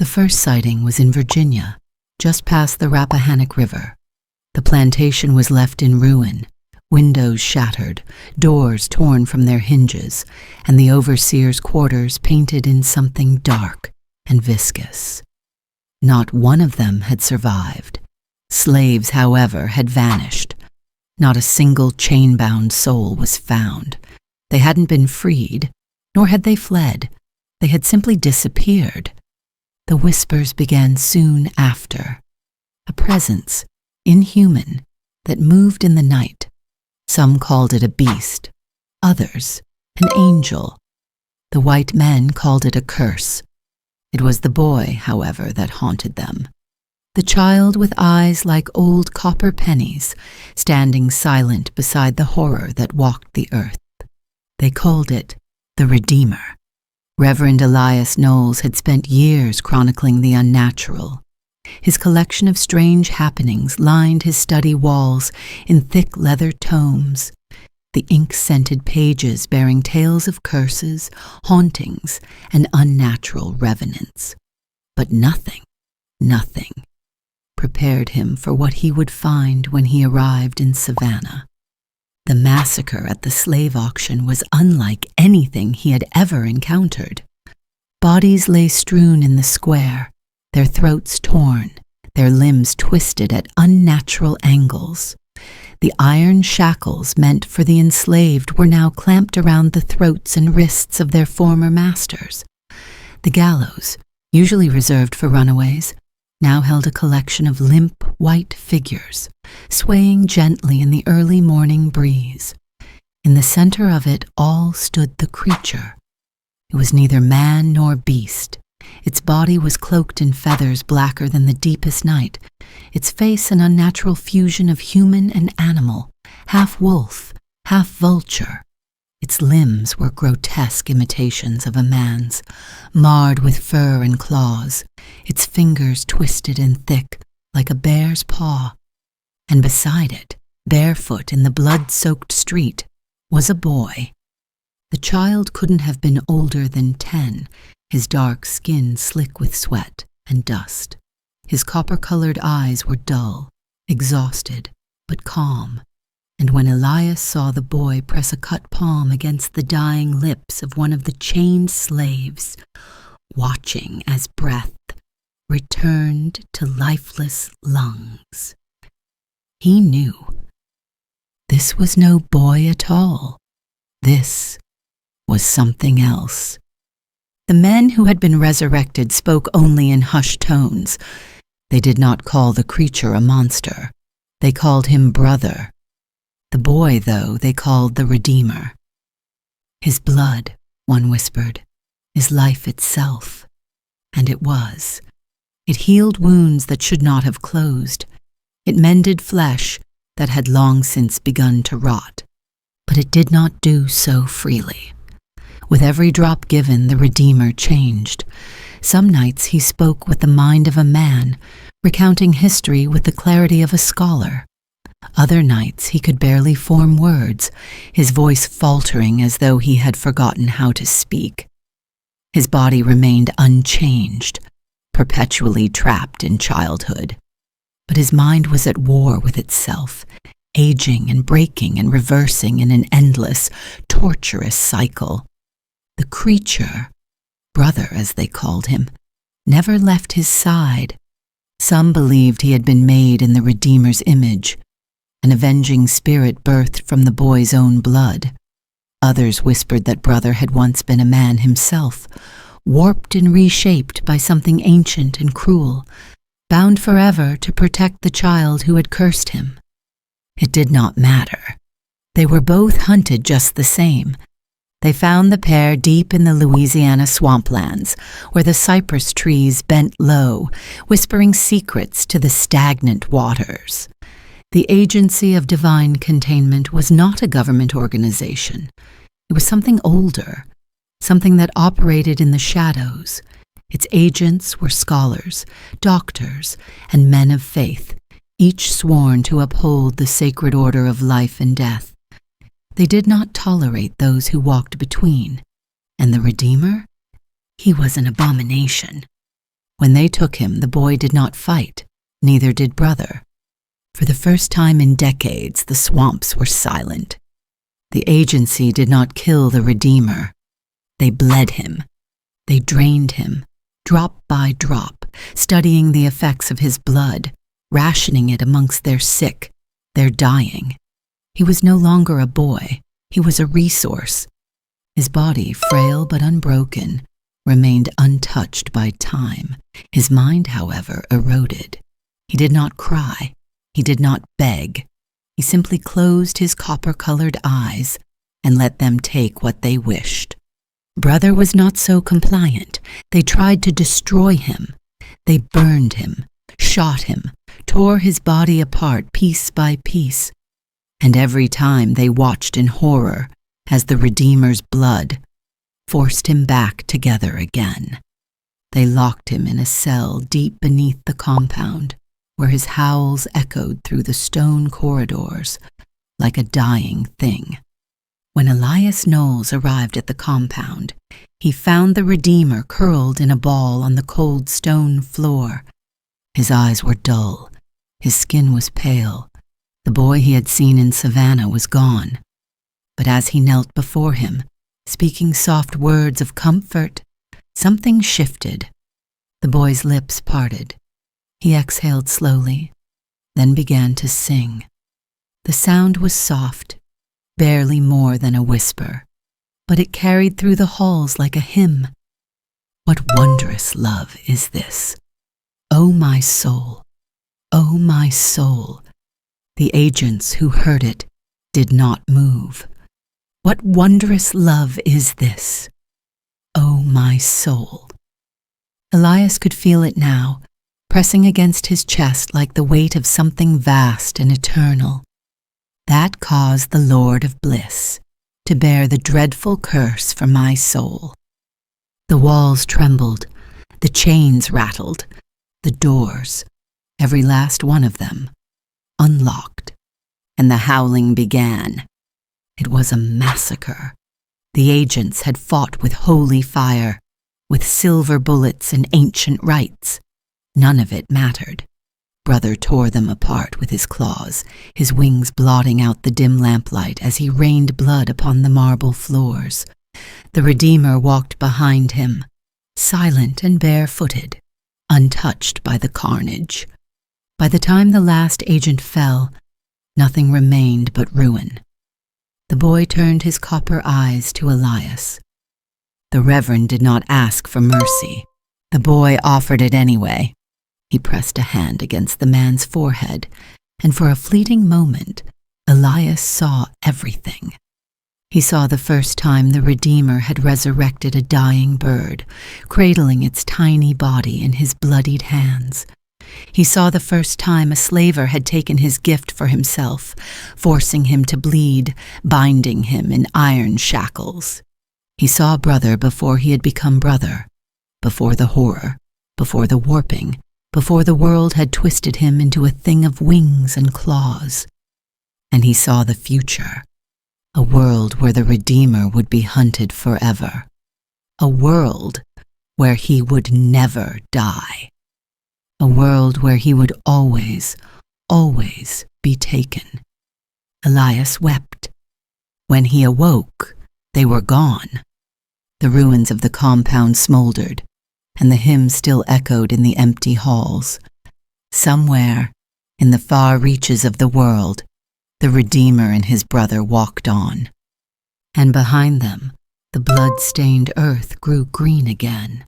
The first sighting was in Virginia, just past the Rappahannock River. The plantation was left in ruin, windows shattered, doors torn from their hinges, and the overseer's quarters painted in something dark and viscous. Not one of them had survived. Slaves, however, had vanished. Not a single chain-bound soul was found. They hadn't been freed, nor had they fled. They had simply disappeared. The whispers began soon after. A presence, inhuman, that moved in the night. Some called it a beast, others an angel. The white men called it a curse. It was the boy, however, that haunted them. The child with eyes like old copper pennies, standing silent beside the horror that walked the earth. They called it the Redeemer. Reverend Elias Knowles had spent years chronicling the unnatural. His collection of strange happenings lined his study walls in thick leather tomes, the ink-scented pages bearing tales of curses, hauntings, and unnatural revenants. But nothing prepared him for what he would find when he arrived in Savannah. The massacre at the slave auction was unlike anything he had ever encountered. Bodies lay strewn in the square, their throats torn, their limbs twisted at unnatural angles. The iron shackles meant for the enslaved were now clamped around the throats and wrists of their former masters. The gallows, usually reserved for runaways, now held a collection of limp white figures, swaying gently in the early morning breeze. In the center of it all stood the creature. It was neither man nor beast. Its body was cloaked in feathers blacker than the deepest night, its face an unnatural fusion of human and animal, half wolf, half vulture. Its limbs were grotesque imitations of a man's, marred with fur and claws, its fingers twisted and thick like a bear's paw. And beside it, barefoot in the blood-soaked street, was a boy. The child couldn't have been older than 10, his dark skin slick with sweat and dust. His copper-colored eyes were dull, exhausted, but calm. And when Elias saw the boy press a cut palm against the dying lips of one of the chained slaves, watching as breath returned to lifeless lungs, he knew this was no boy at all. This was something else. The men who had been resurrected spoke only in hushed tones. They did not call the creature a monster. They called him brother. The boy, though, they called the Redeemer. His blood, one whispered, is life itself. And it was. It healed wounds that should not have closed. It mended flesh that had long since begun to rot. But it did not do so freely. With every drop given, the Redeemer changed. Some nights he spoke with the mind of a man, recounting history with the clarity of a scholar. Other nights he could barely form words, his voice faltering as though he had forgotten how to speak. His body remained unchanged, perpetually trapped in childhood. But his mind was at war with itself, aging and breaking and reversing in an endless, torturous cycle. The creature, brother as they called him, never left his side. Some believed he had been made in the Redeemer's image, an avenging spirit birthed from the boy's own blood. Others whispered that brother had once been a man himself, warped and reshaped by something ancient and cruel, bound forever to protect the child who had cursed him. It did not matter. They were both hunted just the same. They found the pair deep in the Louisiana swamplands, where the cypress trees bent low, whispering secrets to the stagnant waters. The Agency of Divine Containment was not a government organization. It was something older, something that operated in the shadows. Its agents were scholars, doctors, and men of faith, each sworn to uphold the sacred order of life and death. They did not tolerate those who walked between, and the Redeemer? He was an abomination. When they took him, the boy did not fight, neither did brother. For the first time in decades, the swamps were silent. The agency did not kill the Redeemer. They bled him. They drained him, drop by drop, studying the effects of his blood, rationing it amongst their sick, their dying. He was no longer a boy. He was a resource. His body, frail but unbroken, remained untouched by time. His mind, however, eroded. He did not cry. He did not beg. He simply closed his copper-colored eyes and let them take what they wished. Brother was not so compliant. They tried to destroy him. They burned him, shot him, tore his body apart piece by piece. And every time they watched in horror as the Redeemer's blood forced him back together again. They locked him in a cell deep beneath the compound, where his howls echoed through the stone corridors like a dying thing. When Elias Knowles arrived at the compound, he found the Redeemer curled in a ball on the cold stone floor. His eyes were dull. His skin was pale. The boy he had seen in Savannah was gone. But as he knelt before him, speaking soft words of comfort, something shifted. The boy's lips parted. He exhaled slowly, then began to sing. The sound was soft, barely more than a whisper, but it carried through the halls like a hymn. What wondrous love is this? O my soul, O my soul. The agents who heard it did not move. What wondrous love is this? O my soul. Elias could feel it now, pressing against his chest like the weight of something vast and eternal. That caused the Lord of Bliss to bear the dreadful curse for my soul. The walls trembled, the chains rattled, the doors, every last one of them, unlocked, and the howling began. It was a massacre. The agents had fought with holy fire, with silver bullets and ancient rites. None of it mattered. Brother tore them apart with his claws, his wings blotting out the dim lamplight as he rained blood upon the marble floors. The Redeemer walked behind him, silent and barefooted, untouched by the carnage. By the time the last agent fell, nothing remained but ruin. The boy turned his copper eyes to Elias. The Reverend did not ask for mercy. The boy offered it anyway. He pressed a hand against the man's forehead, and for a fleeting moment, Elias saw everything. He saw the first time the Redeemer had resurrected a dying bird, cradling its tiny body in his bloodied hands. He saw the first time a slaver had taken his gift for himself, forcing him to bleed, binding him in iron shackles. He saw brother before he had become brother, before the horror, before the warping, before the world had twisted him into a thing of wings and claws. And he saw the future, a world where the Redeemer would be hunted forever, a world where he would never die, a world where he would always, always be taken. Elias wept. When he awoke, they were gone. The ruins of the compound smoldered, and the hymn still echoed in the empty halls. Somewhere, in the far reaches of the world, the Redeemer and his brother walked on. And behind them, the blood-stained earth grew green again.